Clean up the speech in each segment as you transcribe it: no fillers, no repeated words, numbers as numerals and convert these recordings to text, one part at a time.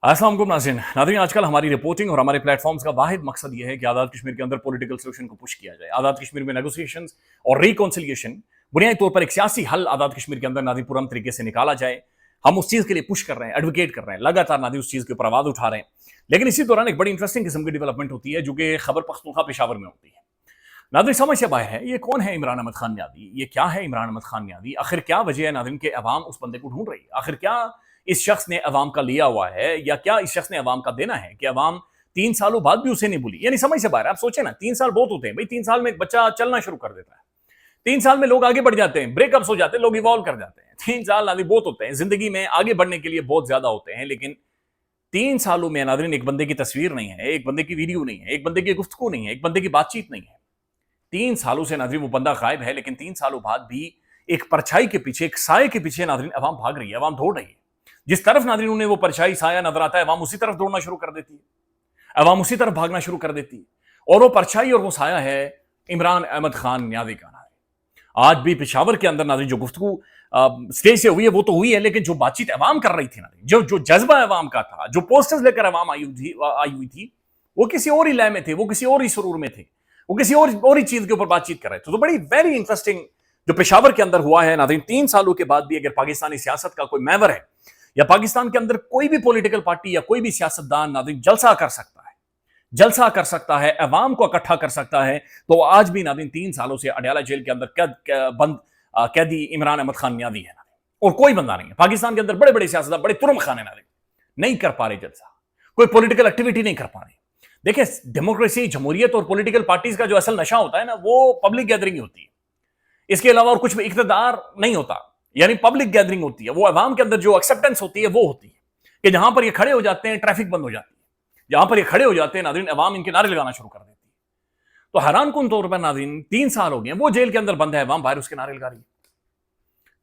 अस्सलाम वालेकुम नाज़रीन, आजकल हमारी रिपोर्टिंग और हमारे प्लेटफॉर्म्स का वाहिद मकसद ये है कि आज़ाद कश्मीर के अंदर पॉलिटिकल सोल्यूशन को पुश किया जाए। आज़ाद कश्मीर में नेगोशिएशंस और रिकॉन्सिलिएशन बुनियादी तौर पर एक सियासी हल आज़ाद कश्मीर के अंदर नाज़रीन पुरअमन तरीके से निकाला जाए। हम उस चीज़ के लिए पुश कर रहे हैं, एडवोकेट कर रहे हैं, लगातार नाज़रीन उस चीज़ के ऊपर आवाज़ उठा रहे हैं। लेकिन इसी दौरान एक बड़ी इंटरेस्टिंग किस्म की डेवलपमेंट होती है जो कि खबर पख्तूनख्वा पेशावर में होती है। नाज़रीन समझ से बाहर है, ये कौन है इमरान अहमद खान नियाज़ी? ये क्या है इमरान अहमद खान नियाज़ी? आखिर क्या वजह है नाज़रीन के अवाम उस बंदे को ढूंढ रही है? आखिर क्या इस शख्स ने अवाम का लिया हुआ है या क्या इस शख्स ने अवाम का देना है कि अवाम 3 सालों बाद भी उसे नहीं भूली? यानी समझ से बाहर। आप सोचे ना, 3 साल बहुत होते हैं भाई। 3 साल में एक बच्चा चलना शुरू कर देता है, 3 साल में लोग आगे बढ़ जाते हैं, ब्रेकअप्स हो जाते हैं, लोग इवॉल्व कर जाते हैं। 3 साल नाज़रीन बहुत होते हैं, जिंदगी में आगे बढ़ने के लिए बहुत ज्यादा होते हैं। लेकिन 3 सालों में नाज़रीन एक बंदे की तस्वीर नहीं है, एक बंदे की वीडियो नहीं है, एक बंदे की गुफ्तगू नहीं है, एक बंदे की बातचीत नहीं है। 3 सालों से नाज़रीन वो बंदा गायब है, लेकिन 3 सालों बाद भी एक परछाई के पीछे, एक साये के पीछे नाज़रीन अवाम भाग रही है, अवाम दौड़ रही है। जिस तरफ नाज़रीन उन्हें वो परछाई साया नजर आता है, अवाम उसी तरफ दौड़ना शुरू कर देती है, अवाम उसी तरफ भागना शुरू कर देती है। और वो परछाई और वो साया है इमरान अहमद खान नियाज़ी का नाम है। आज भी पेशावर के अंदर नाज़रीन जो गुफ्तगू स्टेज से हुई है वो तो हुई है, लेकिन जो बातचीत अवाम कर रही थी नाज़रीन, जो जो जज्बा अवाम का था, जो पोस्टर्स लेकर अवाम आई हुई थी, वो किसी और ही लय में थे, वो किसी और ही सुरूर में थे, वो किसी और ही चीज के ऊपर बातचीत कर रहे थे। तो बड़ी वेरी इंटरेस्टिंग जो पेशावर के अंदर हुआ है नाज़रीन। 3 सालों के बाद भी अगर पाकिस्तानी सियासत का कोई महवर है या पाकिस्तान के अंदर कोई भी पॉलिटिकल पार्टी या कोई भी सियासतदान नाज़रीन जलसा कर सकता है, जलसा कर सकता है, अवाम को इकट्ठा कर सकता है, तो आज भी नाज़रीन 3 सालों से अडयाला जेल के अंदर बंद कैदी इमरान अहमद खान नियाज़ी है और कोई बंदा नहीं है। पाकिस्तान के अंदर बड़े बड़े सियासतदान, बड़े तुरम खाने नाज़रीन नहीं कर पा रहे जलसा, कोई पॉलिटिकल एक्टिविटी नहीं कर पा रहे। देखिए, डेमोक्रेसी, जमहूरियत और पॉलिटिकल पार्टीज का जो असल नशा होता है ना, वो पब्लिक गैदरिंग होती है। इसके अलावा और कुछ भी इक़्तिदार नहीं होता, यानी पब्लिक गैदरिंग होती है। वो अवाम के अंदर जो एक्सेप्टेंस होती है वो होती है कि जहां पर ये खड़े हो जाते हैं ट्रैफिक बंद हो जाती है, जहां पर ये खड़े हो जाते हैं नाज़रीन अवाम इनके नारे लगाना शुरू कर देती है। तो हैरान कुन तौर पर नाज़रीन 3 साल हो गए, वो जेल के अंदर बंद है, अवाम बाहर उसके नारे लगा रही है।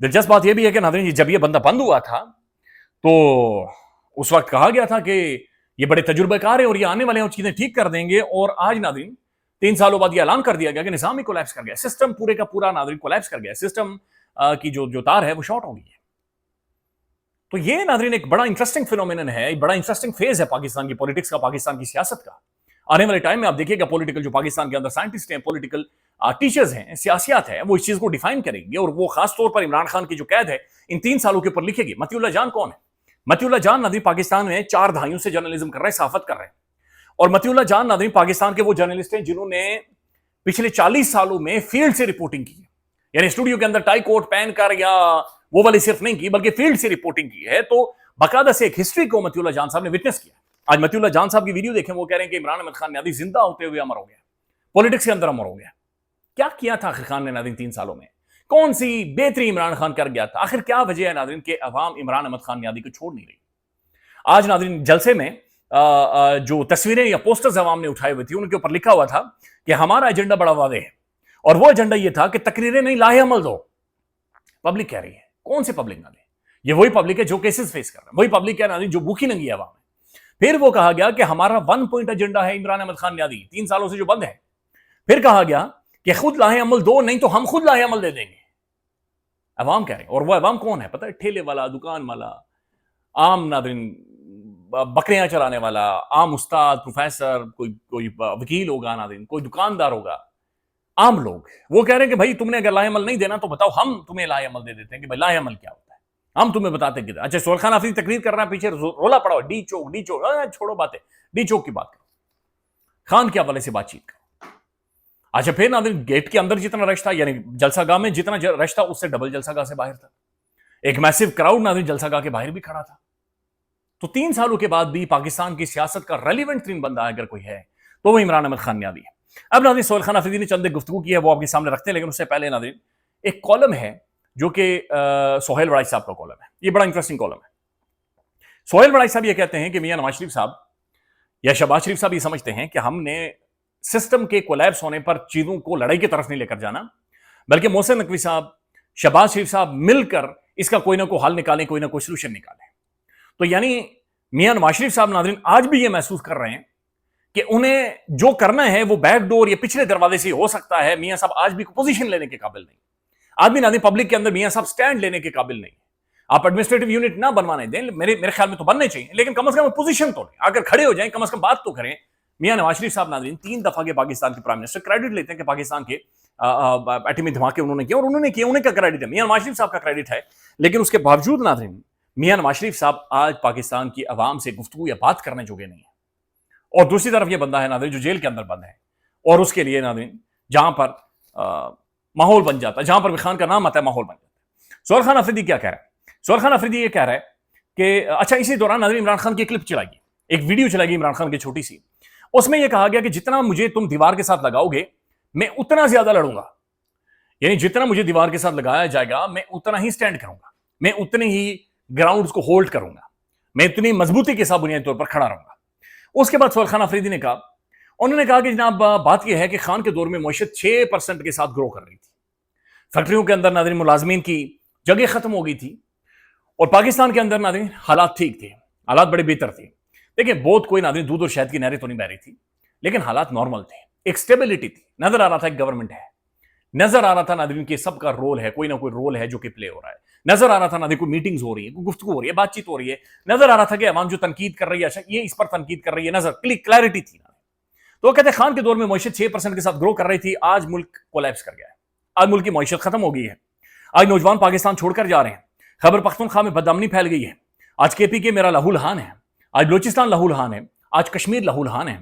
दिलचस्प बात यह भी है कि नाज़रीन जब ये बंदा बंद हुआ था तो उस वक्त कहा गया था कि ये बड़े तजुर्बेकार है और ये आने वाले हैं और चीजें ठीक कर देंगे। और आज नाज़रीन 3 सालों बाद ये ऐलान कर दिया गया कि निजाम ही कोलैप्स कर गया, सिस्टम पूरे का पूरा नाज़रीन कोलैप्स कर गया, सिस्टम की जो तार है वो शॉर्ट हो गई है। तो ये नाज़रीन एक बड़ा इंटरेस्टिंग फिनोमिनन है, बड़ा इंटरेस्टिंग फेज है पाकिस्तान की पॉलिटिक्स का, पाकिस्तान की सियासत का। आने वाले टाइम में आप देखिएगा पॉलिटिकल जो पाकिस्तान के अंदर साइंटिस्ट हैं, पॉलिटिकल टीचर्स हैं, सियासियात है, वो इस चीज को डिफाइन करेंगे। और वो खास तौर पर इमरान खान की जो कैद है इन 3 सालों के ऊपर लिखेगी। मतीउल्लाह जान कौन है? मतीउल्लाह जान नाज़रीन पाकिस्तान में 4 दहाइयों से जर्नलिज्म कर रहे हैं, सहाफत कर रहे हैं। और मतीउल्लाह जान नाज़रीन पाकिस्तान के वो जर्नलिस्ट हैं जिन्होंने पिछले 40 सालों में फील्ड से रिपोर्टिंग की है, यानी स्टूडियो के अंदर टाई कोट पहन कर या वो वाली सिर्फ नहीं की, बल्कि फील्ड से रिपोर्टिंग की है। तो बाकायदा से एक हिस्ट्री को मतीउल्लाह जान साहब ने विटनेस किया। आज मतीउल्लाह जान साहब की वीडियो देखें, वो कह रहे हैं कि इमरान अहमद खान नियाज़ी जिंदा होते हुए अमर हो गया, पॉलिटिक्स के अंदर अमर हो गया। क्या किया था आखिर खान ने नाज़रीन 3 सालों में? कौन सी बेहतरी इमरान खान कर गया था? आखिर क्या वजह है नाज़रीन के अवाम इमरान अहमद खान नियाज़ी को छोड़ नहीं रही? आज नाज़रीन जलसे में जो तस्वीरें या पोस्टर्स अवाम ने उठाए हुए थे उनके ऊपर लिखा हुआ था कि हमारा एजेंडा बड़ा वादे है, और वो एजेंडा ये था कि तकरीरें नहीं, लाहे अमल दो। पब्लिक कह रही है, कौन सी पब्लिक ना दे? ये वही पब्लिक है जो केसेस फेस कर रहा है, वही पब्लिक है नाज़रीन जो भूखी नंगी अवाम है। फिर वो कहा गया कि हमारा 1 पॉइंट एजेंडा है इमरान अहमद खान नियाज़ी 3 सालों से जो बंद है। फिर कहा गया कि खुद लाहे अमल दो, नहीं तो हम खुद लाहे अमल दे देंगे। अवाम कह रहे हैं, और वो अवाम कौन है पता है? ठेले वाला, दुकान वाला, आम नाज़रीन बकरियां चलाने वाला, आम उस्ताद, प्रोफेसर, कोई वकील होगा नाज़रीन, कोई दुकानदार होगा, आम लोग। वो कह रहे हैं कि भाई तुमने अगर लाहे अमल नहीं देना तो बताओ, हम तुम्हें लाहे अमल दे देते हैं कि भाई लाहे अमल क्या होता है, हम तुम्हें बताते हैं। अच्छा, सोहेल खान आफरीदी तकरीर कर रहा है, पीछे रोला पड़ा हो, डी चौक, छोड़ो बातें, डी चौक की बात करो, खान के हवाले से बातचीत करो। अच्छा, फिर नाज़रीन गेट के अंदर जितना रश था, यानी जलसागाह में जितना रश था उससे डबल जलसागाह से बाहर था। एक मैसिव क्राउड नाज़रीन जलसागाह के बाहर भी खड़ा था। तो 3 सालों के बाद भी पाकिस्तान की सियासत का रेलिवेंट तीन बंदा अगर कोई है तो वो इमरान अहमद खान नियाज़ी है। अब नाज़रीन सोहेल खान आफरीदी ने चंद गुफ्तगू की है, वो आपके सामने रखते हैं, लेकिन उससे पहले नाज़रीन एक कॉलम है जो कि सोहेल वड़ाई साहब का कॉलम है। ये बड़ा इंटरेस्टिंग कॉलम है। सोहेल वड़ाई साहब ये कहते हैं कि मियां नवाज शरीफ साहब या शहबाज शरीफ साहब ये समझते हैं कि हमने सिस्टम के कोलैप्स होने पर चीजों को लड़ाई की तरफ नहीं लेकर जाना, बल्कि मोहसिन नकवी साहब, शहबाज शरीफ साहब मिलकर इसका कोई ना कोई हल निकालें, कोई ना कोई सोल्यूशन निकालें। तो यानी मियां नवाज शरीफ साहब नाज़रीन आज भी ये महसूस कर रहे हैं कि उन्हें जो करना है वो बैक डोर या पिछले दरवाजे से हो सकता है। मियां साहब आज भी पोजीशन लेने के काबिल नहीं, आज भी नाज़रीन पब्लिक के अंदर मियां साहब स्टैंड लेने के काबिल नहीं। آپ ایڈمنسٹریٹو یونٹ نہ بنوانے دیں, میرے خیال میں تو بننے چاہیے, لیکن کم از کم پوزیشن تو لیں, اگر کھڑے ہو جائیں کم از کم بات تو کریں. میاں نواز شریف صاحب ناظرین 3 دفعہ کے پاکستان کے پرائم منسٹر, کریڈٹ لیتے ہیں کہ پاکستان کے ایٹمی دھماکے انہوں نے کیا, اور انہوں نے کیا, انہیں کا کریڈٹ ہے, میاں نواز شریف صاحب کا کریڈٹ ہے. لیکن اس کے باوجود ناظرین میاں نواز شریف صاحب آج پاکستان کی عوام سے گفتگو یا بات کرنے جوگے نہیں ہیں. اور دوسری طرف یہ بندہ ہے ناظرین جو جیل کے اندر بند ہے, اور اس کے لیے ناظرین جہاں پر ماحول بن جاتا ہے, جہاں پر بھی خان کا نام آتا ہے ماحول بن جاتا ہے. سہیل خان آفریدی کیا کہہ رہا ہے؟ سہیل خان آفریدی یہ کہہ رہا ہے کہ اچھا, اسی دوران ناظرین عمران خان کی کلپ چلائی گئی, ایک ویڈیو چلائی گئی عمران خان کی چھوٹی سی, اس میں یہ کہا گیا کہ جتنا مجھے تم دیوار کے ساتھ لگاؤ گے میں اتنا زیادہ لڑوں گا, یعنی جتنا مجھے دیوار کے ساتھ لگایا جائے گا میں اتنا ہی سٹینڈ کروں گا, میں اتنے ہی گراؤنڈز کو ہولڈ کروں گا, میں اتنی مضبوطی کے ساتھ بنیادی طور پر کھڑا رہوں گا. اس کے بعد سہیل خان آفریدی نے کہا, انہوں نے کہا کہ جناب بات یہ ہے کہ خان کے دور میں معیشت 6% کے ساتھ گرو کر رہی تھی, فیکٹریوں کے اندر ناظرین ملازمین کی جگہ ختم ہو گئی تھی, اور پاکستان کے اندر ناظرین حالات ٹھیک تھے, حالات بڑے بہتر تھے. دیکھیں بہت کوئی ناظرین دودھ اور شہد کی نہریں تو نہیں بہ رہی تھی, لیکن حالات نارمل تھے, ایک سٹیبلٹی تھی, نظر آ رہا تھا ایک گورنمنٹ ہے, نظر آ رہا تھا ناظرین کہ سب کا رول ہے, کوئی نہ کوئی رول ہے جو کہ پلے ہو رہا ہے, نظر آ رہا تھا ناظرین کوئی میٹنگز ہو رہی ہے, کوئی گفتگو ہو رہی ہے, بات چیت ہو رہی ہے, نظر آ رہا تھا کہ عوام جو تنقید کر رہی ہے اچھا یہ اس پر تنقید کر رہی ہے, نظر کلیئرٹی تھی. تو وہ کہتے ہیں خان کے دور میں معیشت 6% کے ساتھ گرو کر رہی تھی, آج ملک کولیپس کر گیا ہے, آج ملک کی معیشت ختم ہو گئی ہے, آج نوجوان پاکستان چھوڑ کر جا رہے ہیں, خیبر پختونخوا میں بدامنی پھیل گئی ہے, آج کے پی کے میرا لہو لہان ہے, آج بلوچستان لہو لہان ہے, آج کشمیر لہو لہان ہے.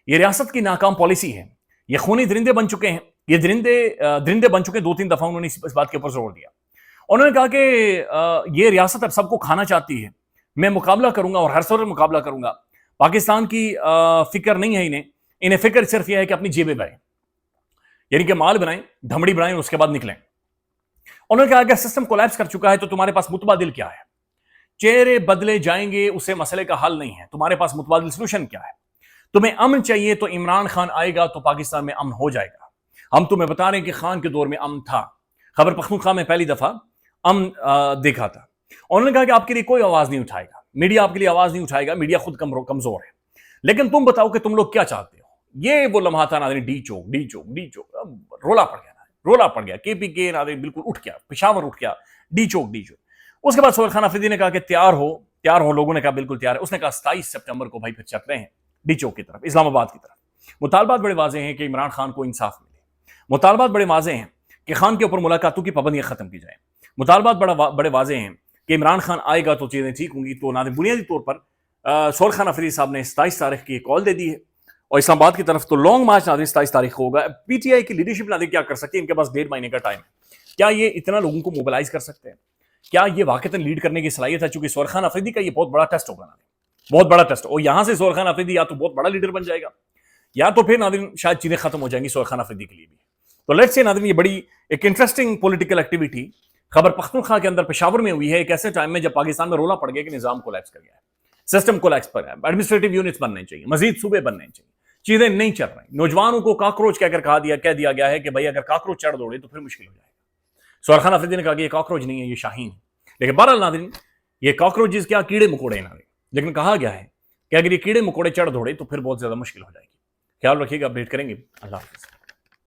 یہ ریاست کی ناکام پالیسی ہے, یہ خونی درندے بن چکے ہیں, یہ درندے بن چکے. 2-3 دفعہ انہوں نے اس بات کے اوپر زور دیا. انہوں نے کہا کہ یہ ریاست اب سب کو کھانا چاہتی ہے, میں مقابلہ کروں گا اور ہر صورت مقابلہ کروں گا. پاکستان کی فکر نہیں ہے انہیں فکر صرف یہ ہے کہ اپنی جیبیں بھریں, یعنی کہ مال بنائیں, دھمڑی بنائیں اور اس کے بعد نکلیں. انہوں نے کہا کہ سسٹم کولیپس کر چکا ہے تو تمہارے پاس متبادل کیا ہے؟ چہرے بدلے جائیں گے اسے مسئلے کا حل نہیں ہے, تمہارے پاس متبادل سلوشن کیا ہے؟ تمہیں امن چاہیے تو عمران خان آئے گا تو پاکستان میں امن ہو جائے گا. ہم تمہیں بتا رہے ہیں کہ خان کے دور میں امن تھا, خیبر پختونخوا میں پہلی دفعہ امن دیکھا تھا. انہوں نے کہا کہ آپ کے لیے کوئی آواز نہیں اٹھائے گا, میڈیا آپ کے لیے آواز نہیں اٹھائے گا, میڈیا خود کمزور ہے, لیکن تم بتاؤ کہ تم لوگ کیا چاہتے ہو. یہ وہ لمحہ تھا ناظرین, ڈی چوک رولا پڑ گیا, کے پی کے ناظرین بالکل اٹھ گیا, پشاور اٹھ گیا, ڈی چوک. اس کے بعد سہیل خان آفریدی نے کہا کہ تیار ہو, لوگوں نے کہا بالکل تیار ہے. اس نے کہا 27 سپٹمبر کو بھائی پھر چل رہے ہیں ڈی چوک کی طرف, اسلام آباد کی طرف. مطالبات بڑے واضح ہیں کہ عمران خان کو انصاف ملے, مطالبات بڑے واضح ہیں کہ خان کے اوپر ملاقاتوں کی پابندیاں ختم کی جائیں, مطالبات بڑے واضح ہیں کہ عمران خان آئے گا تو چیزیں ٹھیک ہوں گی. تو ناظرین بنیادی طور پر سہیل خان آفریدی صاحب نے 27 تاریخ کی کال دے دی ہے, اور اسلام آباد کی طرف تو لانگ مارچ ناظرین 27 تاریخ کو ہوگا. پی ٹی آئی کی لیڈرشپ ناظرین کیا کر سکتی ہے؟ ان کے پاس 1.5 مہینے کا ٹائم ہے. کیا یہ اتنا لوگوں کو موبلائز کر سکتے ہیں؟ کیا یہ واقعتاً لیڈ کرنے کی صلاحیت ہے؟ چونکہ سہیل خان آفریدی کا یہ بہت بڑا ٹیسٹ ہوگا ناظرین, بہت بڑا ٹیسٹ. اور یہاں سے سہیل خان آفریدی یا تو بہت بڑا لیڈر بن جائے گا, یا تو پھر ناظرین شاید چیزیں ختم ہو جائیں گی سہیل خان آفریدی کے لیے بھی. تو لیٹس سے ناظرین یہ بڑی ایک interesting political activity Khyber Pakhtunkhwa کے اندر پشاور میں ہوئی ہے, ایک ایسے ٹائم میں جب پاکستان میں رولا پڑ گیا کہ نظام کولیپس کر گیا ہے, سسٹم کولیپس پر ہے, ایڈمنسٹریٹو یونٹس بننے چاہیے, مزید صوبے بننے چاہیے, چیزیں نہیں چل رہی. نوجوانوں کو کاکروچ کہہ کر کہہ دیا گیا ہے کہ بھائی اگر کاکروچ چڑھ دوڑے تو پھر مشکل ہو جائے گا. سہیل خان آفریدی نے کہا کہ یہ کاکروچ نہیں ہے, یہ شاہین ہے. لیکن بہرحال ناظرین یہ کاکروچز کیا, کیڑے مکوڑے ناظرین, لیکن کہا گیا ہے کہ اگر یہ کیڑے مکوڑے چڑھ دوڑے تو پھر بہت زیادہ مشکل ہو جائے گی. خیال رکھیے گا, اپڈیٹ کریں گے. اللہ حافظ.